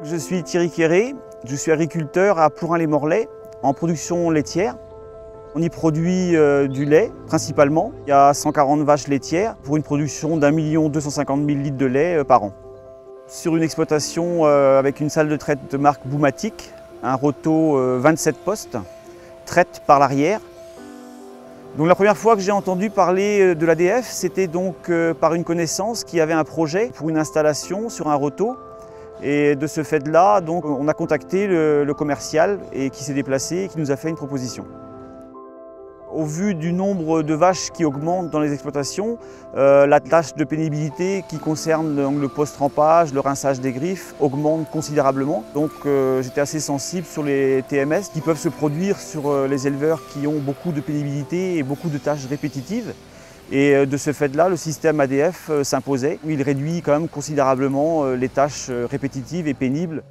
Je suis Thierry Quéré, je suis agriculteur à Plourin-les-Morlaix en production laitière. On y produit du lait principalement. Il y a 140 vaches laitières pour une production d'1 250 000 litres de lait par an. Sur une exploitation avec une salle de traite de marque Boumatic, un roto 27 postes, traite par l'arrière. Donc la première fois que j'ai entendu parler de l'ADF, c'était donc par une connaissance qui avait un projet pour une installation sur un roto. Et de ce fait-là, donc, on a contacté le commercial et qui s'est déplacé et qui nous a fait une proposition. Au vu du nombre de vaches qui augmente dans les exploitations, la tâche de pénibilité qui concerne donc, le post-trempage, le rinçage des griffes augmente considérablement. Donc j'étais assez sensible sur les TMS qui peuvent se produire sur les éleveurs qui ont beaucoup de pénibilité et beaucoup de tâches répétitives. Et de ce fait-là, le système ADF s'imposait. Il réduit quand même considérablement les tâches répétitives et pénibles.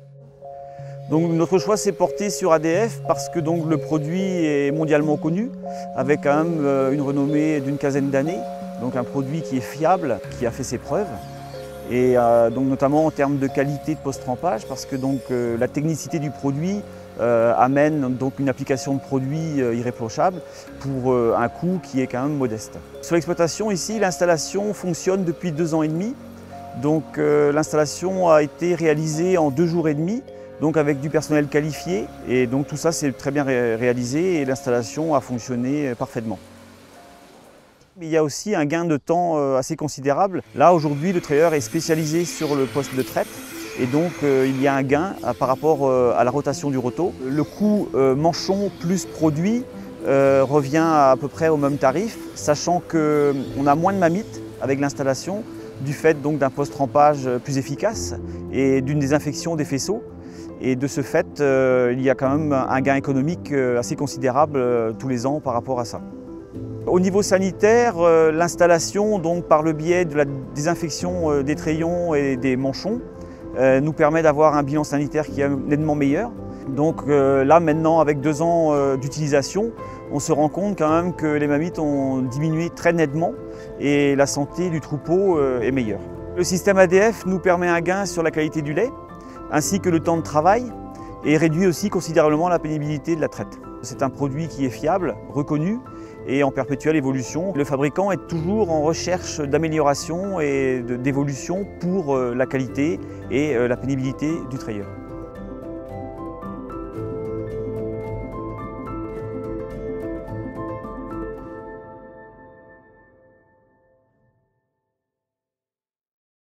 Donc notre choix s'est porté sur ADF parce que donc, le produit est mondialement connu, avec quand même une renommée d'une quinzaine d'années. Donc un produit qui est fiable, qui a fait ses preuves. Et donc notamment en termes de qualité de post-trempage, parce que donc, la technicité du produit amène donc une application de produit irréprochable pour un coût qui est quand même modeste. Sur l'exploitation ici, l'installation fonctionne depuis 2 ans et demi. Donc l'installation a été réalisée en 2 jours et demi, donc avec du personnel qualifié. Et donc tout ça s'est très bien réalisé et l'installation a fonctionné parfaitement. Il y a aussi un gain de temps assez considérable. Là aujourd'hui, le trailer est spécialisé sur le poste de traite. Et donc il y a un gain par rapport à la rotation du roto. Le coût manchon plus produit revient à peu près au même tarif, sachant qu'on a moins de mammites avec l'installation, du fait donc d'un post-trempage plus efficace et d'une désinfection des faisceaux. Et de ce fait, il y a quand même un gain économique assez considérable tous les ans par rapport à ça. Au niveau sanitaire, l'installation donc par le biais de la désinfection des trayons et des manchons nous permet d'avoir un bilan sanitaire qui est nettement meilleur. Donc là maintenant, avec 2 ans d'utilisation, on se rend compte quand même que les mammites ont diminué très nettement et la santé du troupeau est meilleure. Le système ADF nous permet un gain sur la qualité du lait, ainsi que le temps de travail, et réduit aussi considérablement la pénibilité de la traite. C'est un produit qui est fiable, reconnu et en perpétuelle évolution. Le fabricant est toujours en recherche d'amélioration et d'évolution pour la qualité et la pénibilité du trailer.